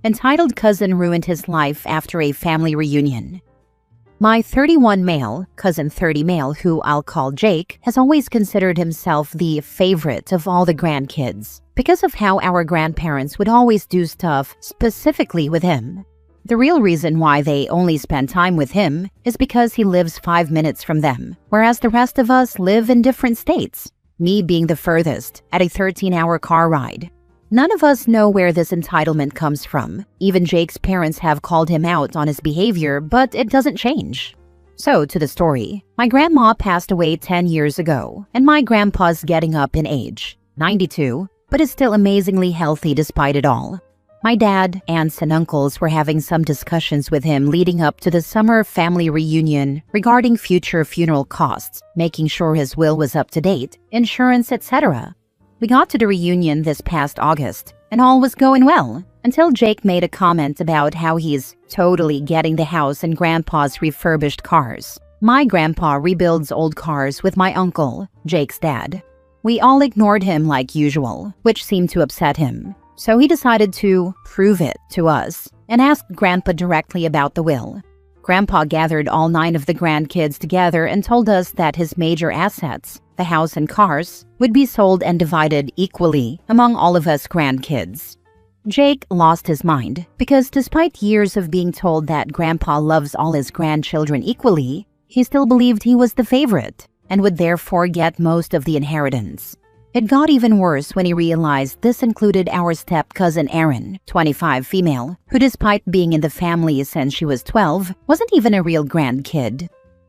entitled cousin ruined his life after a family reunion. My 31 male, cousin 30 male, who I'll call Jake, has always considered himself the favorite of all the grandkids because of how our grandparents would always do stuff specifically with him. The real reason why they only spend time with him is because he lives 5 minutes from them, whereas the rest of us live in different states, me being the furthest at a 13-hour car ride. None of us know where this entitlement comes from. Even Jake's parents have called him out on his behavior, but it doesn't change. So, to the story. My grandma passed away 10 years ago, and my grandpa's getting up in age, 92, but is still amazingly healthy despite it all. My dad, aunts, and uncles were having some discussions with him leading up to the summer family reunion regarding future funeral costs, making sure his will was up to date, insurance, etc. We got to the reunion this past August, and all was going well, until Jake made a comment about how he's totally getting the house and Grandpa's refurbished cars. My grandpa rebuilds old cars with my uncle, Jake's dad. We all ignored him like usual, which seemed to upset him. So he decided to prove it to us and asked Grandpa directly about the will. Grandpa gathered all 9 of the grandkids together and told us that his major assets, the house and cars, would be sold and divided equally among all of us grandkids. Jake lost his mind because despite years of being told that Grandpa loves all his grandchildren equally, he still believed he was the favorite and would therefore get most of the inheritance. It got even worse when he realized this included our step-cousin Erin, 25 female, who despite being in the family since she was 12, wasn't even a real grandkid.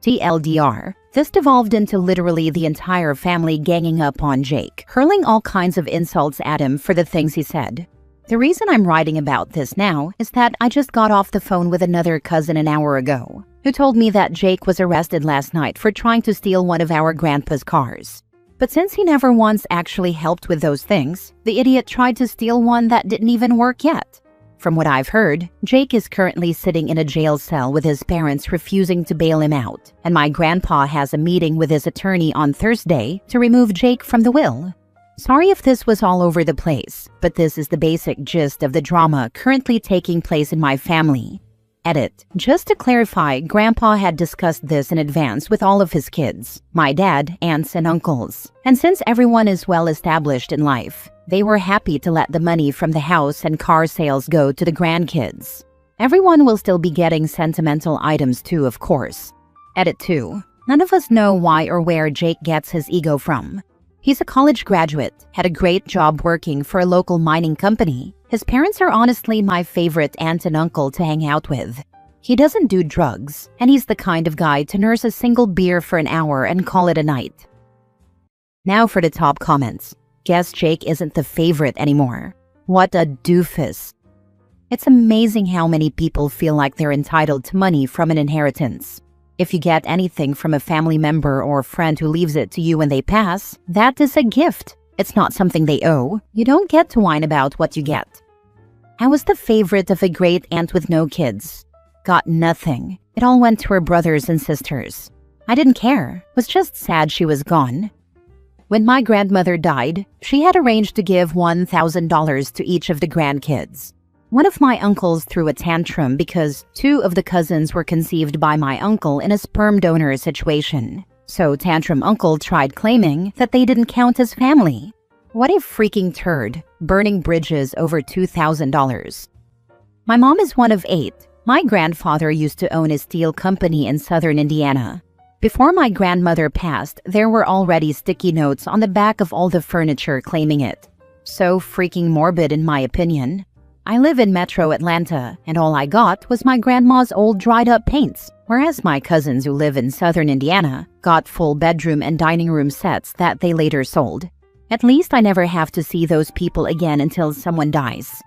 TLDR, this devolved into literally the entire family ganging up on Jake, hurling all kinds of insults at him for the things he said. The reason I'm writing about this now is that I just got off the phone with another cousin an hour ago, who told me that Jake was arrested last night for trying to steal one of our grandpa's cars. But since he never once actually helped with those things, the idiot tried to steal one that didn't even work yet. From what I've heard, Jake is currently sitting in a jail cell with his parents refusing to bail him out, and my grandpa has a meeting with his attorney on Thursday to remove Jake from the will. Sorry if this was all over the place, but this is the basic gist of the drama currently taking place in my family. Edit. Just to clarify, Grandpa had discussed this in advance with all of his kids, my dad, aunts, and uncles. And since everyone is well established in life, they were happy to let the money from the house and car sales go to the grandkids. Everyone will still be getting sentimental items too, of course. Edit 2. None of us know why or where Jake gets his ego from. He's a college graduate, had a great job working for a local mining company. His parents are honestly my favorite aunt and uncle to hang out with. He doesn't do drugs, and he's the kind of guy to nurse a single beer for an hour and call it a night. Now for the top comments. Guess Jake isn't the favorite anymore. What a doofus. It's amazing how many people feel like they're entitled to money from an inheritance. If you get anything from a family member or friend who leaves it to you when they pass, that is a gift. It's not something they owe. You don't get to whine about what you get. I was the favorite of a great aunt with no kids. Got nothing. It all went to her brothers and sisters. I didn't care. Was just sad she was gone. When my grandmother died, she had arranged to give $1,000 to each of the grandkids. One of my uncles threw a tantrum because 2 of the cousins were conceived by my uncle in a sperm donor situation. So Tantrum Uncle tried claiming that they didn't count as family. What a freaking turd, burning bridges over $2,000. My mom is one of 8. My grandfather used to own a steel company in southern Indiana. Before my grandmother passed, there were already sticky notes on the back of all the furniture claiming it. So freaking morbid in my opinion. I live in Metro Atlanta, and all I got was my grandma's old dried-up paints, whereas my cousins who live in southern Indiana got full bedroom and dining room sets that they later sold. At least I never have to see those people again until someone dies.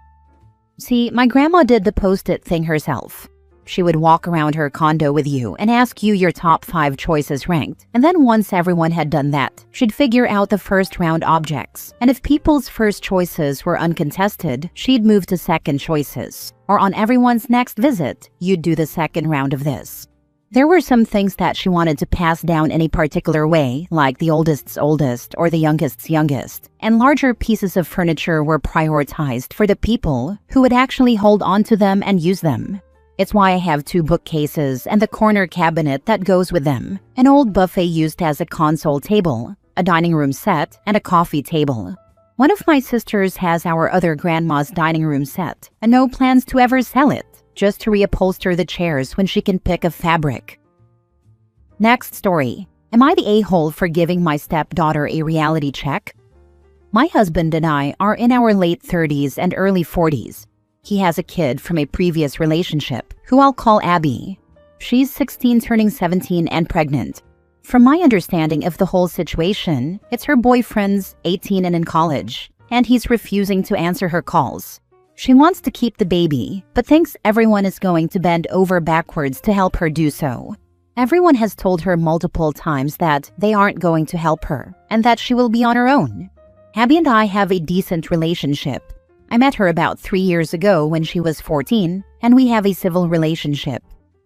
See, my grandma did the post-it thing herself. She would walk around her condo with you and ask you your top 5 choices ranked, and then once everyone had done that, she'd figure out the first round objects, and if people's first choices were uncontested, she'd move to second choices. Or on everyone's next visit, you'd do the second round of this. There were some things that she wanted to pass down in a particular way, like the oldest's oldest or the youngest's youngest, and larger pieces of furniture were prioritized for the people who would actually hold on to them and use them. It's why I have 2 bookcases and the corner cabinet that goes with them, an old buffet used as a console table, a dining room set, and a coffee table. One of my sisters has our other grandma's dining room set, and no plans to ever sell it, just to reupholster the chairs when she can pick a fabric. Next story. Am I the a-hole for giving my stepdaughter a reality check? My husband and I are in our late 30s and early 40s. He has a kid from a previous relationship, who I'll call Abby. She's 16 turning 17 and pregnant. From my understanding of the whole situation, it's her boyfriend's 18 and in college, and he's refusing to answer her calls. She wants to keep the baby, but thinks everyone is going to bend over backwards to help her do so. Everyone has told her multiple times that they aren't going to help her, and that she will be on her own. Abby and I have a decent relationship. I met her about 3 years ago when she was 14, and we have a civil relationship.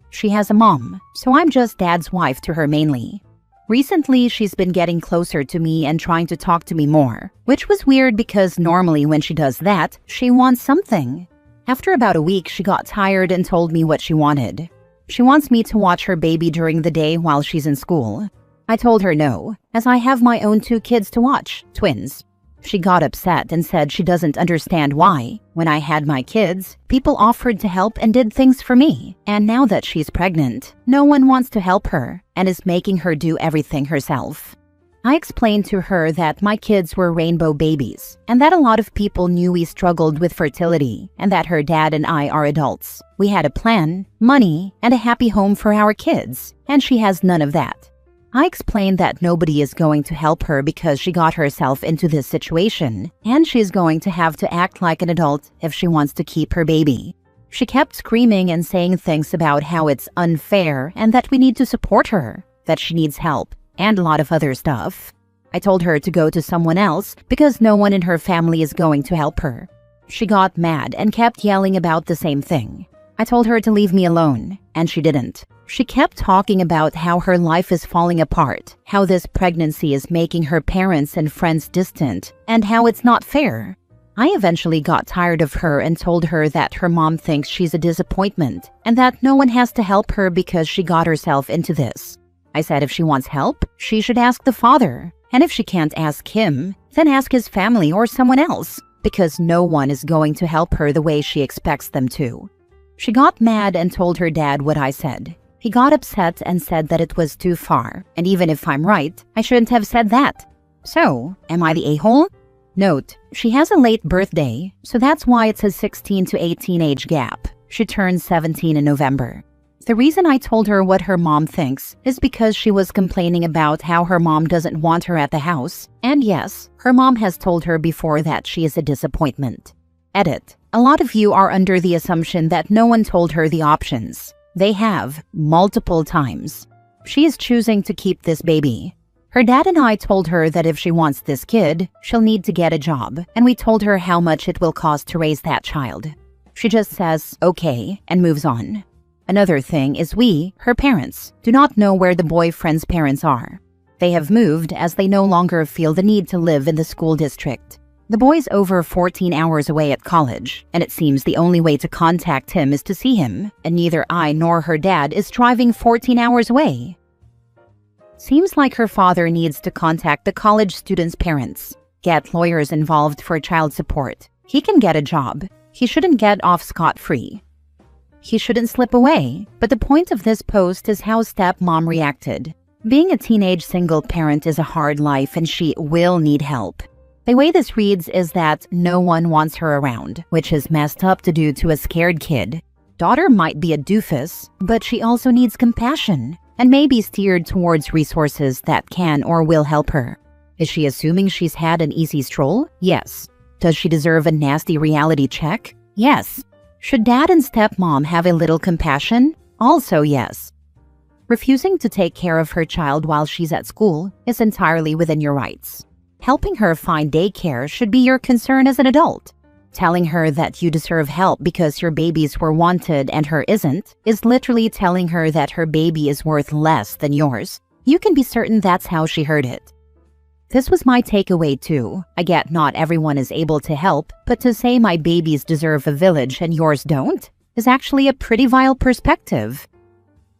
She has a mom, so I'm just dad's wife to her mainly. Recently, she's been getting closer to me and trying to talk to me more, which was weird because normally when she does that, she wants something. After about a week, she got tired and told me what she wanted. She wants me to watch her baby during the day while she's in school. I told her no, as I have my own 2 kids to watch, twins. She got upset and said she doesn't understand why, when I had my kids, people offered to help and did things for me. And now that she's pregnant, no one wants to help her and is making her do everything herself. I explained to her that my kids were rainbow babies and that a lot of people knew we struggled with fertility and that her dad and I are adults. We had a plan, money, and a happy home for our kids, and she has none of that. I explained that nobody is going to help her because she got herself into this situation, and she's going to have to act like an adult if she wants to keep her baby. She kept screaming and saying things about how it's unfair and that we need to support her, that she needs help, and a lot of other stuff. I told her to go to someone else because no one in her family is going to help her. She got mad and kept yelling about the same thing. I told her to leave me alone, and she didn't. She kept talking about how her life is falling apart, how this pregnancy is making her parents and friends distant, and how it's not fair. I eventually got tired of her and told her that her mom thinks she's a disappointment and that no one has to help her because she got herself into this. I said if she wants help, she should ask the father, and if she can't ask him, then ask his family or someone else, because no one is going to help her the way she expects them to. She got mad and told her dad what I said. He got upset and said that it was too far, and even if I'm right, I shouldn't have said that. So, am I the a-hole? Note, she has a late birthday, so that's why it's a 16 to 18 age gap. She turns 17 in November. The reason I told her what her mom thinks is because she was complaining about how her mom doesn't want her at the house, and yes, her mom has told her before that she is a disappointment. Edit. A lot of you are under the assumption that no one told her the options. They have, multiple times. She is choosing to keep this baby. Her dad and I told her that if she wants this kid, she'll need to get a job, and we told her how much it will cost to raise that child. She just says, okay, and moves on. Another thing is we, her parents, do not know where the boyfriend's parents are. They have moved as they no longer feel the need to live in the school district. The boy's over 14 hours away at college, and it seems the only way to contact him is to see him, and neither I nor her dad is driving 14 hours away. Seems like her father needs to contact the college student's parents, get lawyers involved for child support. He can get a job. He shouldn't get off scot-free. He shouldn't slip away, but the point of this post is how stepmom reacted. Being a teenage single parent is a hard life and she will need help. The way this reads is that no one wants her around, which is messed up to do to a scared kid. Daughter might be a doofus, but she also needs compassion and may be steered towards resources that can or will help her. Is she assuming she's had an easy stroll? Yes. Does she deserve a nasty reality check? Yes. Should dad and stepmom have a little compassion? Also yes. Refusing to take care of her child while she's at school is entirely within your rights. Helping her find daycare should be your concern as an adult. Telling her that you deserve help because your babies were wanted and her isn't is literally telling her that her baby is worth less than yours. You can be certain that's how she heard it. This was my takeaway too. I get not everyone is able to help, but to say my babies deserve a village and yours don't is actually a pretty vile perspective.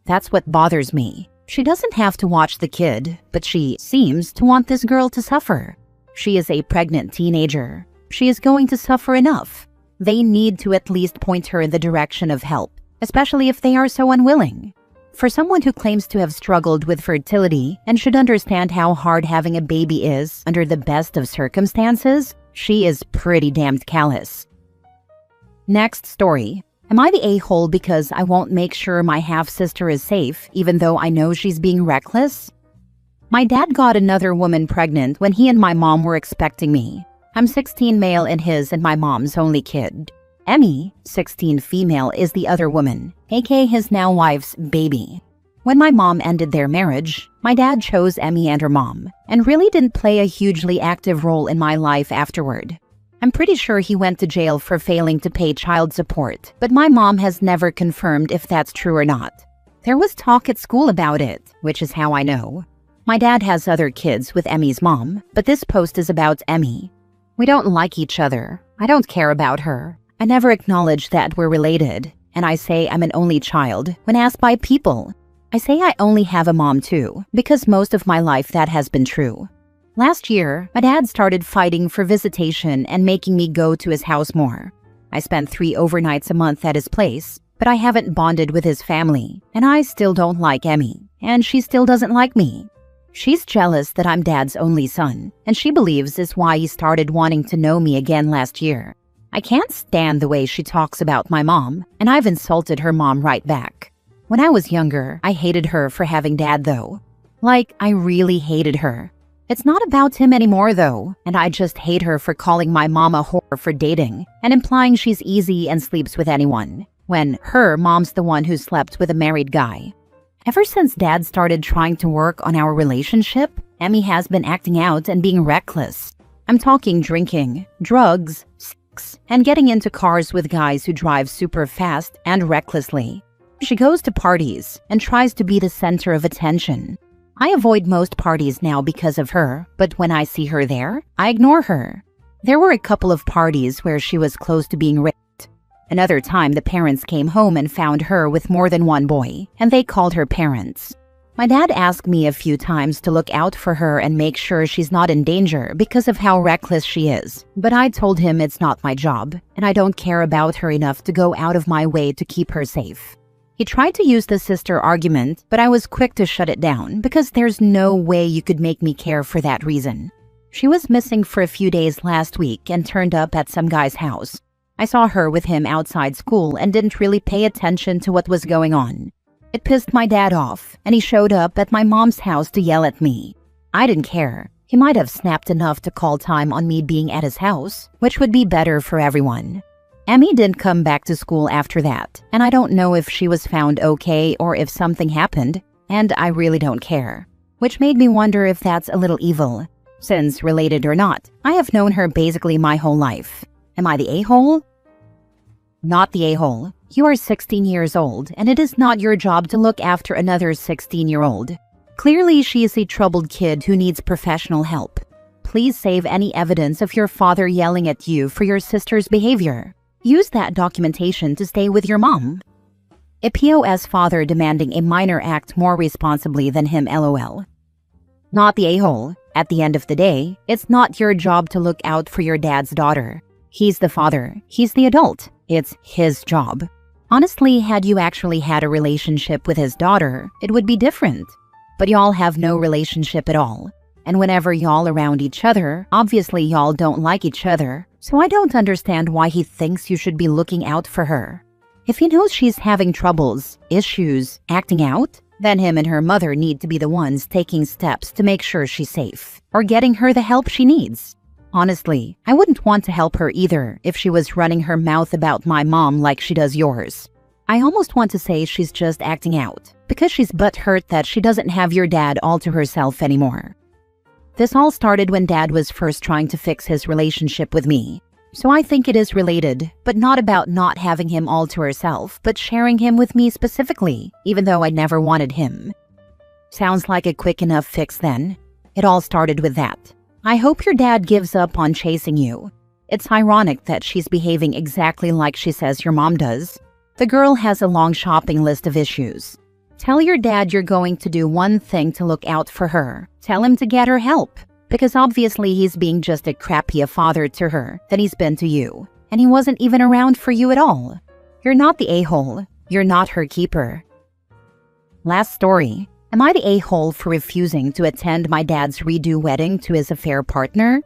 That's what bothers me. She doesn't have to watch the kid, but she seems to want this girl to suffer. She is a pregnant teenager. She is going to suffer enough. They need to at least point her in the direction of help, especially if they are so unwilling. For someone who claims to have struggled with fertility and should understand how hard having a baby is under the best of circumstances, she is pretty damned callous. Next story. Am I the a-hole because I won't make sure my half-sister is safe even though I know she's being reckless? My dad got another woman pregnant when he and my mom were expecting me. I'm 16 male and his and my mom's only kid. Emmy, 16 female, is the other woman, aka his now wife's baby. When my mom ended their marriage, my dad chose Emmy and her mom, and really didn't play a hugely active role in my life afterward. I'm pretty sure he went to jail for failing to pay child support, but my mom has never confirmed if that's true or not. There was talk at school about it, which is how I know. My dad has other kids with Emmy's mom, but this post is about Emmy. We don't like each other. I don't care about her. I never acknowledge that we're related, and I say I'm an only child when asked by people. I say I only have a mom too, because most of my life that has been true. Last year, my dad started fighting for visitation and making me go to his house more. I spent 3 overnights a month at his place, but I haven't bonded with his family, and I still don't like Emmy, and she still doesn't like me. She's jealous that I'm Dad's only son, and she believes is why he started wanting to know me again last year. I can't stand the way she talks about my mom, and I've insulted her mom right back. When I was younger, I hated her for having Dad though. Like, I really hated her. It's not about him anymore though, and I just hate her for calling my mom a whore for dating, and implying she's easy and sleeps with anyone, when her mom's the one who slept with a married guy. Ever since Dad started trying to work on our relationship, Emmy has been acting out and being reckless. I'm talking drinking, drugs, sex, and getting into cars with guys who drive super fast and recklessly. She goes to parties and tries to be the center of attention. I avoid most parties now because of her, but when I see her there, I ignore her. There were a couple of parties where she was close to being raped. Another time, the parents came home and found her with more than one boy, and they called her parents. My dad asked me a few times to look out for her and make sure she's not in danger because of how reckless she is, but I told him it's not my job, and I don't care about her enough to go out of my way to keep her safe. He tried to use the sister argument, but I was quick to shut it down because there's no way you could make me care for that reason. She was missing for a few days last week and turned up at some guy's house. I saw her with him outside school and didn't really pay attention to what was going on. It pissed my dad off, and he showed up at my mom's house to yell at me. I didn't care. He might have snapped enough to call time on me being at his house, which would be better for everyone. Emmy didn't come back to school after that, and I don't know if she was found okay or if something happened, and I really don't care. Which made me wonder if that's a little evil. Since, related or not, I have known her basically my whole life. Am I the a-hole? Not the a-hole. You are 16 years old, and it is not your job to look after another 16-year-old. Clearly, she is a troubled kid who needs professional help. Please save any evidence of your father yelling at you for your sister's behavior. Use that documentation to stay with your mom. A POS father demanding a minor act more responsibly than him, LOL. Not the a-hole. At the end of the day, it's not your job to look out for your dad's daughter. He's the father. He's the adult. It's his job. Honestly, had you actually had a relationship with his daughter, it would be different. But y'all have no relationship at all. And whenever y'all around each other, obviously y'all don't like each other, so I don't understand why he thinks you should be looking out for her. If he knows she's having troubles, issues, acting out, then him and her mother need to be the ones taking steps to make sure she's safe, or getting her the help she needs. Honestly, I wouldn't want to help her either if she was running her mouth about my mom like she does yours. I almost want to say she's just acting out, because she's butthurt that she doesn't have your dad all to herself anymore. This all started when Dad was first trying to fix his relationship with me. So I think it is related, but not about not having him all to herself, but sharing him with me specifically, even though I never wanted him. Sounds like a quick enough fix then. It all started with that. I hope your dad gives up on chasing you. It's ironic that she's behaving exactly like she says your mom does. The girl has a long shopping list of issues. Tell your dad you're going to do one thing to look out for her. Tell him to get her help. Because obviously he's being just a crappier father to her than he's been to you. And he wasn't even around for you at all. You're not the a-hole. You're not her keeper. Last story. Am I the a-hole for refusing to attend my dad's redo wedding to his affair partner?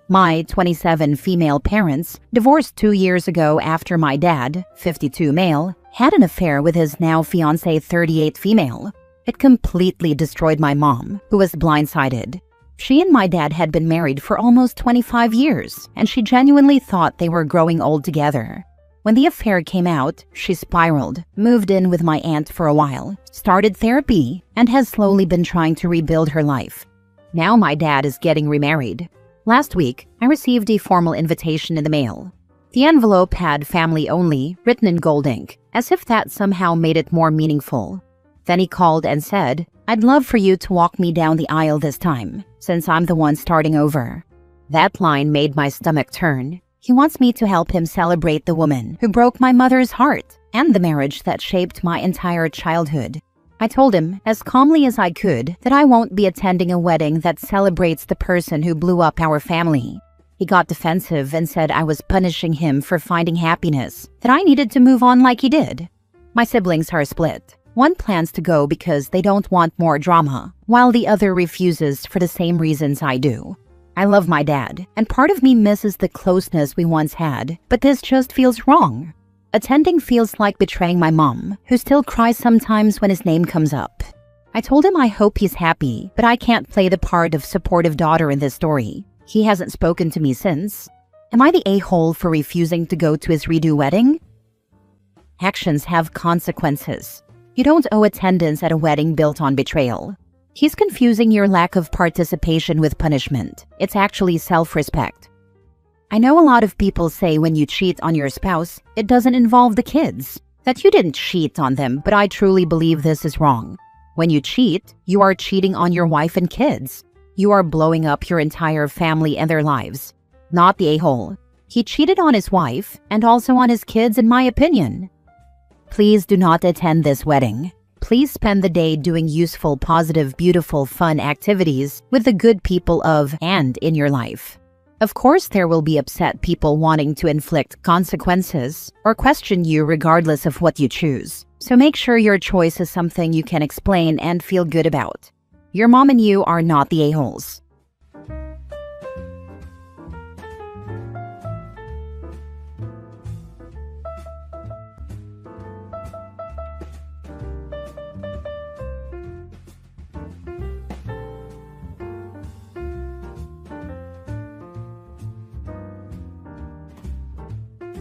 My 27 female parents divorced 2 years ago after my dad, 52 male, had an affair with his now fiancée 38 female. It completely destroyed my mom, who was blindsided. She and my dad had been married for almost 25 years, and she genuinely thought they were growing old together. When the affair came out, she spiraled, moved in with my aunt for a while, started therapy, and has slowly been trying to rebuild her life. Now my dad is getting remarried. Last week, I received a formal invitation in the mail. The envelope had family only, written in gold ink, as if that somehow made it more meaningful. Then he called and said, "I'd love for you to walk me down the aisle this time, since I'm the one starting over." That line made my stomach turn. He wants me to help him celebrate the woman who broke my mother's heart and the marriage that shaped my entire childhood. I told him, as calmly as I could, that I won't be attending a wedding that celebrates the person who blew up our family. He got defensive and said I was punishing him for finding happiness, that I needed to move on like he did. My siblings are split. One plans to go because they don't want more drama, while the other refuses for the same reasons I do. I love my dad, and part of me misses the closeness we once had, but this just feels wrong. Attending feels like betraying my mom, who still cries sometimes when his name comes up. I told him I hope he's happy, but I can't play the part of supportive daughter in this story. He hasn't spoken to me since. Am I the a-hole for refusing to go to his redo wedding? Actions have consequences. You don't owe attendance at a wedding built on betrayal. He's confusing your lack of participation with punishment. It's actually self-respect. I know a lot of people say when you cheat on your spouse, it doesn't involve the kids. That you didn't cheat on them, but I truly believe this is wrong. When you cheat, you are cheating on your wife and kids. You are blowing up your entire family and their lives. Not the a-hole. He cheated on his wife and also on his kids, in my opinion. Please do not attend this wedding. Please spend the day doing useful, positive, beautiful, fun activities with the good people of and in your life. Of course, there will be upset people wanting to inflict consequences or question you regardless of what you choose. So make sure your choice is something you can explain and feel good about. Your mom and you are not the a-holes.